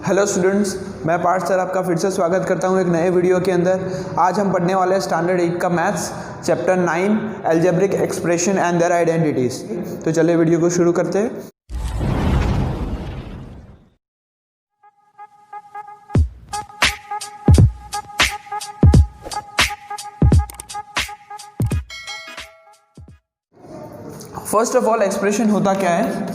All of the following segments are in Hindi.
हेलो स्टूडेंट्स, मैं पार्थ सर आपका फिर से स्वागत करता हूं एक नए वीडियो के अंदर। आज हम पढ़ने वाले हैं स्टैंडर्ड 8 का maths chapter 9 algebraic expression and their identities. तो चलिए वीडियो को शुरू करते हैं। फर्स्ट ऑफ ऑल एक्सप्रेशन होता क्या है?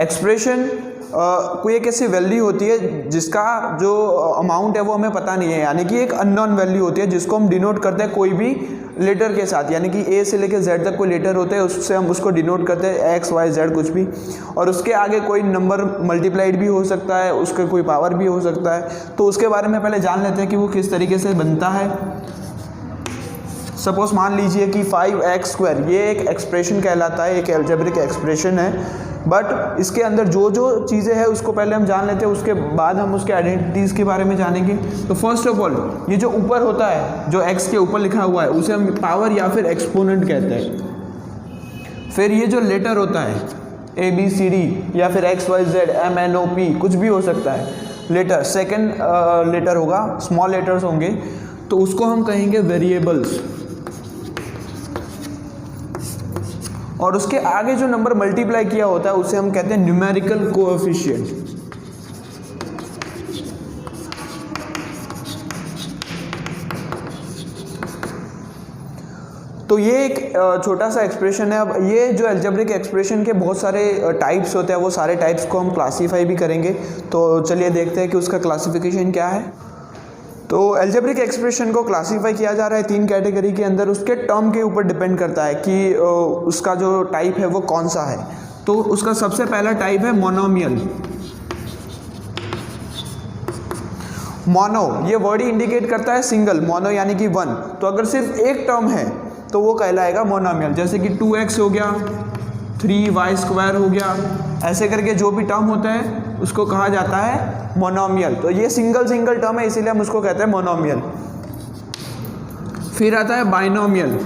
एक्सप्रेशन कोई एक ऐसी वैल्यू होती है जिसका जो अमाउंट है वो हमें पता नहीं है, यानी कि एक अननोन वैल्यू होती है जिसको हम डिनोट करते हैं कोई भी लेटर के साथ, यानी कि ए से लेकर जेड तक कोई लेटर होते हैं, उससे हम उसको डिनोट करते हैं एक्स वाई जेड कुछ भी, और उसके आगे कोई नंबर मल्टीप्लाइड भी हो सकता है, उसका कोई पावर भी हो सकता है। तो उसके बारे में पहले जान लेते हैं कि वो किस तरीके से बनता है। सपोज मान लीजिए कि 5x² ये एक एक्सप्रेशन कहलाता है, एक अलजेब्रिक एक्सप्रेशन है, बट इसके अंदर जो जो चीज़ें हैं उसको पहले हम जान लेते हैं, उसके बाद हम उसके आइडेंटिटीज़ के बारे में जानेंगे। तो फर्स्ट ऑफ ऑल ये जो ऊपर होता है, जो x के ऊपर लिखा हुआ है, उसे हम पावर या फिर एक्सपोनेंट कहते हैं। फिर ये जो लेटर होता है ABCD या फिर XYZ MNOP कुछ भी हो सकता है लेटर, सेकेंड लेटर होगा, स्मॉल लेटर्स होंगे, तो उसको हम कहेंगे वेरिएबल्स। और उसके आगे जो नंबर मल्टीप्लाई किया होता है उसे हम कहते हैं न्यूमेरिकल कोएफिशिएंट। तो ये एक छोटा सा एक्सप्रेशन है। अब ये जो अलजेब्रिक एक्सप्रेशन के बहुत सारे टाइप्स होते हैं, वो सारे टाइप्स को हम क्लासीफाई भी करेंगे। तो चलिए देखते हैं कि उसका क्लासिफिकेशन क्या है। तो अलजेब्रिक एक्सप्रेशन को क्लासीफाई किया जा रहा है 3 कैटेगरी के अंदर। उसके टर्म के ऊपर डिपेंड करता है कि उसका जो टाइप है वो कौन सा है। तो उसका सबसे पहला टाइप है मोनोमियल। मोनो ये वर्ड ही इंडिकेट करता है सिंगल, मोनो यानी कि 1। तो अगर सिर्फ एक टर्म है तो वो कहलाएगा मोनोमियल, जैसे कि 2x हो गया, 3y² हो गया, ऐसे करके जो भी टर्म होता है उसको कहा जाता है मोनोमियल। तो ये सिंगल टर्म है, इसीलिए हम उसको कहते हैं मोनोमियल। फिर आता है बाइनोमियल।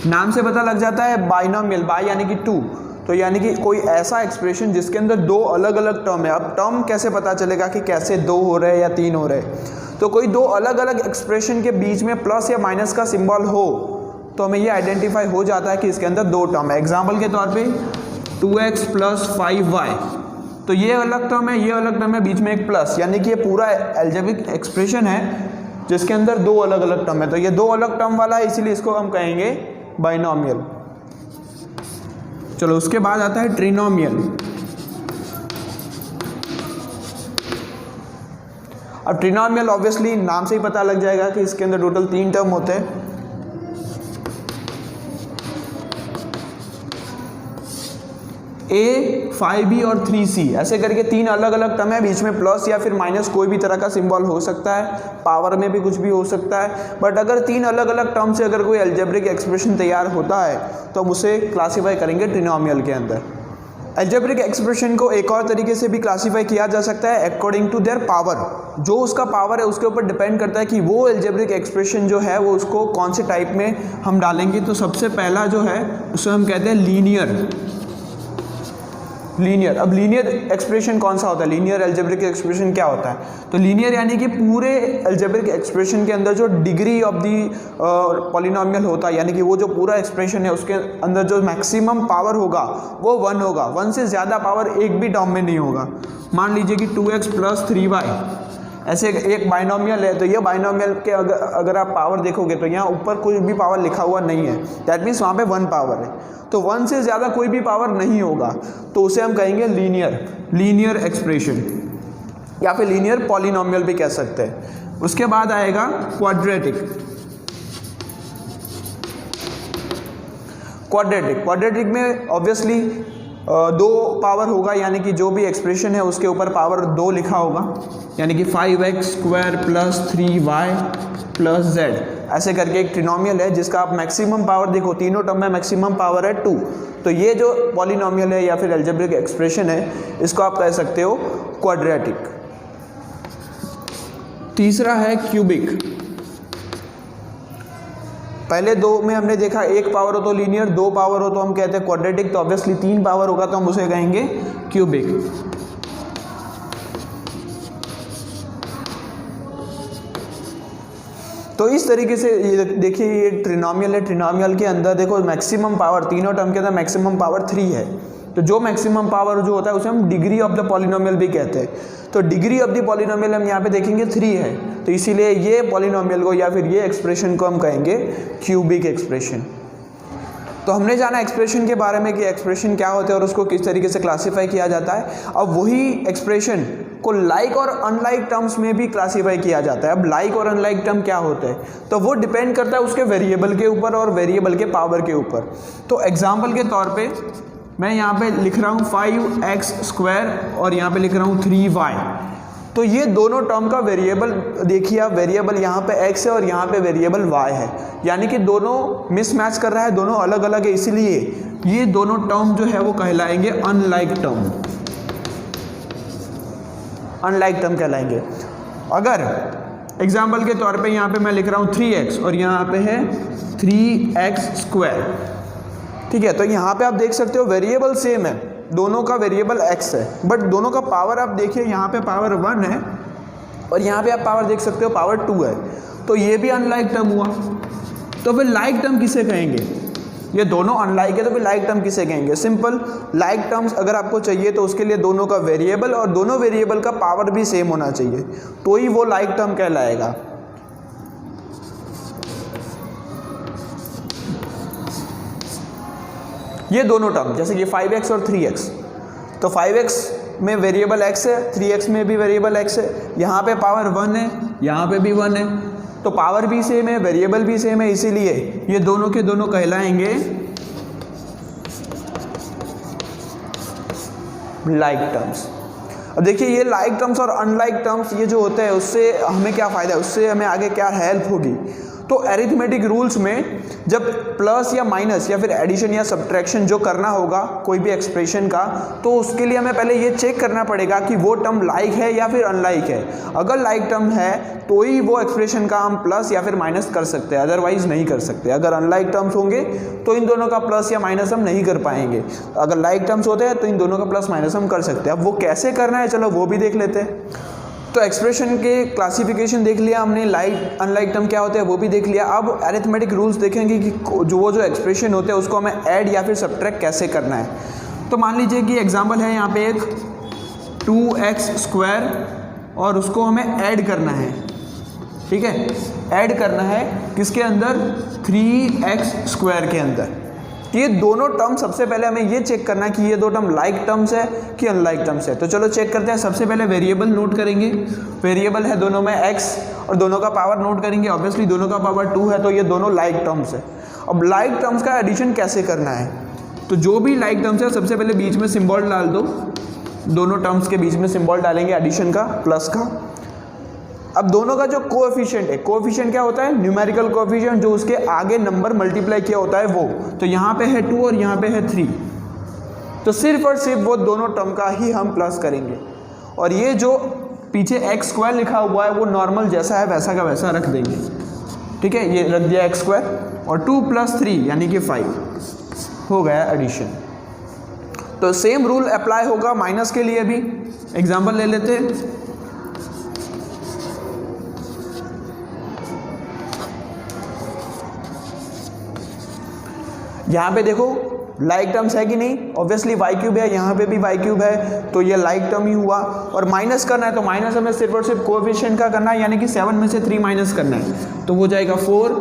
नाम से पता लग जाता है बाइनोमियल, बाई यानी कि 2, तो यानी कि कोई ऐसा एक्सप्रेशन जिसके अंदर 2 अलग अलग टर्म है। अब टर्म कैसे पता चलेगा कि कैसे 2 हो रहे हैं या 3 हो रहे हैं? तो कोई 2 अलग अलग एक्सप्रेशन के बीच में प्लस या माइनस का सिंबल हो तो हमें ये आइडेंटिफाई हो जाता है कि इसके अंदर 2 टर्म है। एग्जाम्पल के तौर पे 2x + 5y, तो ये अलग टर्म है, ये अलग टर्म है, बीच में एक प्लस, यानी कि ये पूरा अलजेब्रिक एक्सप्रेशन है जिसके अंदर 2 अलग अलग टर्म है। तो ये 2 अलग टर्म वाला है, इसीलिए इसको हम कहेंगे बाइनोमियल। चलो उसके बाद आता है ट्रिनोमियल। अब ट्रिनोमियल ऑब्वियसली नाम से ही पता लग जाएगा कि इसके अंदर टोटल 3 टर्म होते हैं। A, 5B और 3C, ऐसे करके 3 अलग अलग टर्म है, बीच में प्लस या फिर माइनस कोई भी तरह का सिंबल हो सकता है, पावर में भी कुछ भी हो सकता है। बट अगर 3 अलग अलग टर्म से अगर कोई अलजेब्रिक एक्सप्रेशन तैयार होता है तो हम उसे क्लासीफाई करेंगे ट्रिनोमियल के अंदर। अलजेब्रिक एक्सप्रेशन को एक और तरीके से भी क्लासीफाई किया जा सकता है अकॉर्डिंग टू देयर पावर। जो उसका पावर है उसके ऊपर डिपेंड करता है कि वो अलजेब्रिक एक्सप्रेशन जो है वो उसको कौन से टाइप में हम डालेंगे। तो सबसे पहला जो है उसे हम कहते हैं लीनियर। अब लीनियर एक्सप्रेशन कौन सा होता है? लीनियर अलजेब्रिक एक्सप्रेशन क्या होता है? तो लीनियर यानी कि पूरे अलजेब्रिक एक्सप्रेशन के अंदर जो डिग्री ऑफ दी पॉलिनोमियल होता है, यानी कि वो जो पूरा एक्सप्रेशन है उसके अंदर जो मैक्सिमम पावर होगा वो 1 होगा। 1 से ज़्यादा पावर एक भी टर्म में नहीं होगा। मान लीजिए कि 2x + 3y ऐसे एक बाइनोमियल है, तो ये बाइनोमियल के अगर आप पावर देखोगे तो यहाँ ऊपर कोई भी पावर लिखा हुआ नहीं है, दैट मीन्स वहाँ पे 1 पावर है। तो 1 से ज़्यादा कोई भी पावर नहीं होगा, तो उसे हम कहेंगे लीनियर एक्सप्रेशन या फिर लीनियर पॉलिनोमियल भी कह सकते हैं। उसके बाद आएगा क्वाड्रेटिक में ऑब्वियसली 2 पावर होगा, यानी कि जो भी एक्सप्रेशन है उसके ऊपर पावर 2 लिखा होगा, यानी कि 5x² + 3y + z, ऐसे करके एक ट्रिनोमियल है जिसका आप मैक्सिमम पावर देखो, तीनों टर्म में मैक्सिमम पावर है 2। तो ये जो पॉलिनोमियल है या फिर अलजेब्रिक एक्सप्रेशन है इसको आप कह सकते हो क्वाड्रेटिक। तीसरा है क्यूबिक। पहले दो में हमने देखा एक पावर हो तो लीनियर, दो पावर हो तो हम कहते हैं क्वाड्रेटिक, तो ऑब्वियसली तीन पावर होगा तो हम उसे कहेंगे क्यूबिक। तो इस तरीके से ये देखिए ये ट्रिनोमियल है, ट्रिनोमियल के अंदर देखो मैक्सिमम पावर, तीनों टर्म के अंदर मैक्सिमम पावर 3 है। तो जो मैक्सिमम पावर जो होता है उसे हम डिग्री ऑफ द पॉलिनोमियल भी कहते हैं। तो डिग्री ऑफ द पॉलिनोमियल हम यहाँ पे देखेंगे 3 है, तो इसीलिए ये पॉलिनोमियल को या फिर ये एक्सप्रेशन को हम कहेंगे क्यूबिक एक्सप्रेशन। तो हमने जाना एक्सप्रेशन के बारे में कि एक्सप्रेशन क्या होते हैं और उसको किस तरीके से क्लासीफाई किया जाता है। अब वही एक्सप्रेशन को लाइक और अनलाइक टर्म्स में भी क्लासीफाई किया जाता है। अब लाइक और अनलाइक टर्म क्या होते हैं, तो वो डिपेंड करता है उसके वेरिएबल के ऊपर और वेरिएबल के पावर के ऊपर। तो एग्जाम्पल के तौर पे मैं यहाँ पे लिख रहा हूँ 5x² और यहाँ पे लिख रहा हूँ 3y। तो ये दोनों टर्म का वेरिएबल देखिए आप, वेरिएबल यहाँ पे x है और यहाँ पे वेरिएबल y है, यानी कि दोनों मिसमैच कर रहा है, दोनों अलग अलग है, इसलिए ये दोनों टर्म जो है वो कहलाएंगे अनलाइक टर्म, अनलाइक टर्म कहलाएंगे। अगर एग्जाम्पल के तौर पे यहाँ पे मैं लिख रहा हूँ 3x और यहाँ पे है 3x², ठीक है, तो यहाँ पे आप देख सकते हो वेरिएबल सेम है, दोनों का वेरिएबल x है, बट दोनों का पावर आप देखिए यहाँ पे पावर 1 है और यहाँ पे आप पावर देख सकते हो पावर 2 है, तो ये भी अनलाइक टर्म हुआ। तो फिर लाइक टर्म किसे कहेंगे, ये दोनों अनलाइक है तो फिर लाइक टर्म किसे कहेंगे। सिंपल, लाइक टर्म्स अगर आपको चाहिए तो उसके लिए दोनों का वेरिएबल और दोनों वेरिएबल का पावर भी सेम होना चाहिए, तो ही वो लाइक टर्म कहलाएगा। ये दोनों टर्म जैसे कि 5x और 3x, तो 5x में वेरिएबल x है, 3x में भी वेरिएबल x है, यहाँ पे पावर 1 है, यहाँ पे भी 1 है, तो पावर भी सेम है, वेरिएबल भी सेम है, इसीलिए ये दोनों के दोनों कहलाएंगे लाइक टर्म्स। अब देखिए ये लाइक टर्म्स और अनलाइक टर्म्स ये जो होते हैं उससे हमें क्या फ़ायदा है, उससे हमें आगे क्या हेल्प होगी। तो अरिथमेटिक रूल्स में जब प्लस या माइनस या फिर एडिशन या सब्ट्रैक्शन जो करना होगा कोई भी एक्सप्रेशन का, तो उसके लिए हमें पहले ये चेक करना पड़ेगा कि वो टर्म लाइक है या फिर अनलाइक है। अगर लाइक टर्म है तो ही वो एक्सप्रेशन का हम प्लस या फिर माइनस कर सकते हैं, अदरवाइज नहीं कर सकते। अगर अनलाइक टर्म्स होंगे तो इन दोनों का प्लस या माइनस हम नहीं कर पाएंगे, अगर लाइक टर्म्स होते हैं तो इन दोनों का प्लस माइनस हम कर सकते हैं। अब वो कैसे करना है चलो वो भी देख लेते हैं। तो एक्सप्रेशन के क्लासिफिकेशन देख लिया हमने, लाइक अनलाइक टर्म क्या होते हैं वो भी देख लिया। अब अरिथमेटिक रूल्स देखेंगे कि जो एक्सप्रेशन होते हैं उसको हमें ऐड या फिर सब्ट्रैक्ट कैसे करना है। तो मान लीजिए कि एग्जांपल है यहाँ पे एक 2x² और उसको हमें ऐड करना है, ठीक है, ऐड करना है किसके अंदर, 3x² के अंदर। ये दोनों टर्म सबसे पहले हमें ये चेक करना है कि ये दो टर्म लाइक टर्म्स है कि अनलाइक टर्म्स है। तो चलो चेक करते हैं। सबसे पहले वेरिएबल नोट करेंगे, वेरिएबल है दोनों में x और दोनों का पावर नोट करेंगे। ऑब्वियसली दोनों का पावर 2 है तो ये दोनों लाइक टर्म्स है। अब लाइक टर्म्स का एडिशन कैसे करना है, तो जो भी लाइक टर्म्स है सबसे पहले बीच में सिम्बॉल डाल दो, दोनों टर्म्स के बीच में सिम्बॉल डालेंगे एडिशन का, प्लस का। अब दोनों का जो कोएफिशिएंट है, कोएफिशिएंट क्या होता है, न्यूमेरिकल कोएफिशिएंट, जो उसके आगे नंबर मल्टीप्लाई किया होता है वो। तो यहाँ पे है 2 और यहाँ पे है 3, तो सिर्फ और सिर्फ वो दोनों टर्म का ही हम प्लस करेंगे। और ये जो पीछे x² लिखा हुआ है वो नॉर्मल जैसा है वैसा का वैसा रख देंगे, ठीक है, ये रख दिया x² और 2 + 3 यानी कि 5 हो गया एडिशन। तो सेम रूल अप्लाई होगा माइनस के लिए भी। एग्जाम्पल ले लेते हैं, यहाँ पे देखो लाइक टर्म्स है कि नहीं, ऑब्वियसली y³ है, यहाँ पे भी y³ है, तो ये लाइक टर्म ही हुआ। और माइनस करना है तो माइनस हमें सिर्फ और सिर्फ कोएफिशिएंट का करना है, यानी कि 7 में से 3 माइनस करना है, तो हो जाएगा 4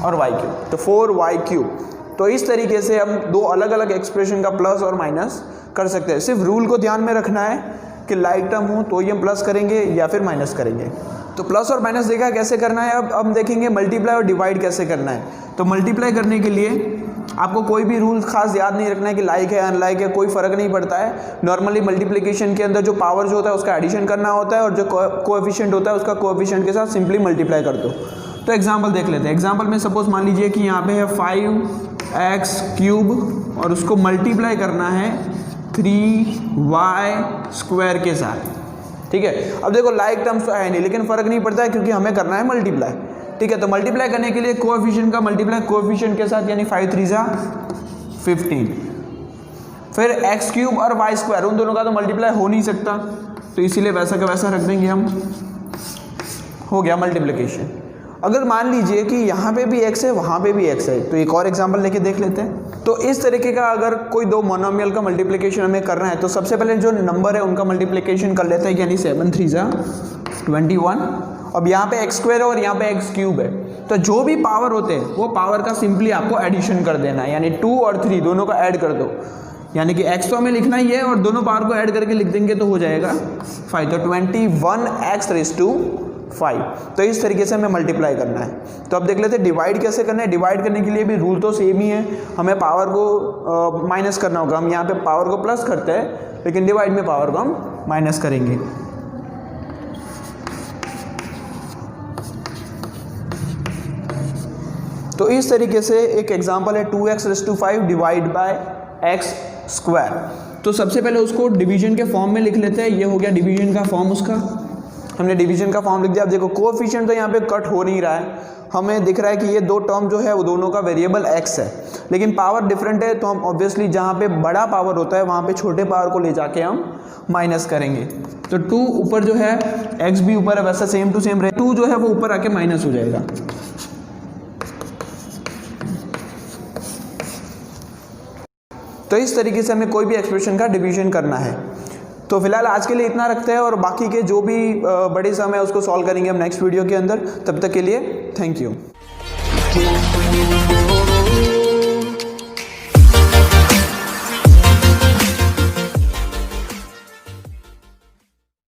और y³, तो 4y³। तो इस तरीके से हम दो अलग अलग एक्सप्रेशन का प्लस और माइनस कर सकते हैं। सिर्फ रूल को ध्यान में रखना है कि लाइक टर्म हो तो ही हम प्लस करेंगे या फिर माइनस करेंगे। तो प्लस और माइनस देखा कैसे करना है। अब हम देखेंगे मल्टीप्लाई और डिवाइड कैसे करना है। तो मल्टीप्लाई करने के लिए आपको कोई भी रूल खास याद नहीं रखना है कि लाइक है अनलाइक है, कोई फ़र्क नहीं पड़ता है। नॉर्मली मल्टीप्लिकेशन के अंदर जो पावर जो होता है उसका एडिशन करना होता है और जो कोएफिशिएंट होता है उसका कोएफिशिएंट के साथ सिंपली मल्टीप्लाई कर दो। तो एग्जाम्पल देख लेते हैं। एग्जाम्पल में सपोज मान लीजिए कि यहाँ पे है 5x³ और उसको मल्टीप्लाई करना है 3y² के साथ, ठीक है। अब देखो लाइक टर्म्स तो है नहीं, लेकिन फ़र्क नहीं पड़ता है क्योंकि हमें करना है मल्टीप्लाई। ठीक है। तो मल्टीप्लाई करने के लिए कोएफिशिएंट का मल्टीप्लाई कोएफिशिएंट के साथ, यानी 5 3 जा 15। फिर एक्स क्यूब और वाई स्क्वायर, उन दोनों का तो मल्टीप्लाई हो नहीं सकता, तो इसीलिए वैसा का वैसा रख देंगे हम, हो गया मल्टीप्लिकेशन। अगर मान लीजिए कि यहाँ पे भी x है, वहाँ पे भी x है, तो एक और एग्जांपल लेके देख लेते हैं। तो इस तरीके का अगर कोई दो मोनोमियल का मल्टीप्लिकेशन हमें करना है, तो सबसे पहले जो नंबर है उनका मल्टीप्लिकेशन कर लेते हैं, यानी 7 3 जा 21। अब यहाँ पे एक्स स्क्वायर है और यहाँ पे एक्स क्यूब है, तो जो भी पावर होते हैं वो पावर का सिंपली आपको एडिशन कर देना है, यानी 2 और 3 दोनों का ऐड कर दो, यानी कि x तो हमें लिखना ही है और दोनों पावर को ऐड करके लिख देंगे तो हो जाएगा 5। तो 21x⁻5। तो इस तरीके से हमें मल्टीप्लाई करना है। तो अब देख लेते हैं डिवाइड कैसे करना है। डिवाइड करने के लिए भी रूल तो सेम ही है, हमें पावर को माइनस करना होगा। हम यहाँ पे पावर को प्लस करते हैं, लेकिन डिवाइड में पावर को हम माइनस करेंगे। तो इस तरीके से एक एग्जांपल है 2x⁻5 divide by x square. तो सबसे पहले उसको डिवीजन के फॉर्म में लिख लेते हैं। ये हो गया डिवीजन का फॉर्म उसका, हमने डिवीजन का फॉर्म लिख दिया। अब देखो कोएफिशिएंट तो यहाँ पे कट हो नहीं रहा है, हमें दिख रहा है कि ये दो टर्म जो है वो दोनों का वेरिएबल x है, लेकिन पावर डिफरेंट है, तो हम ऑब्वियसली जहाँ पे बड़ा पावर होता है वहाँ पे छोटे पावर को ले जाके हम माइनस करेंगे। तो 2 ऊपर जो है, x भी ऊपर है, वैसा सेम टू सेम रहे, 2 जो है वो ऊपर आके माइनस हो जाएगा। तो इस तरीके से हमें कोई भी एक्सप्रेशन का डिवीजन करना है। तो फिलहाल आज के लिए इतना रखते हैं, और बाकी के जो भी बड़ी सम है उसको सॉल्व करेंगे हम नेक्स्ट वीडियो के अंदर। तब तक के लिए थैंक यू।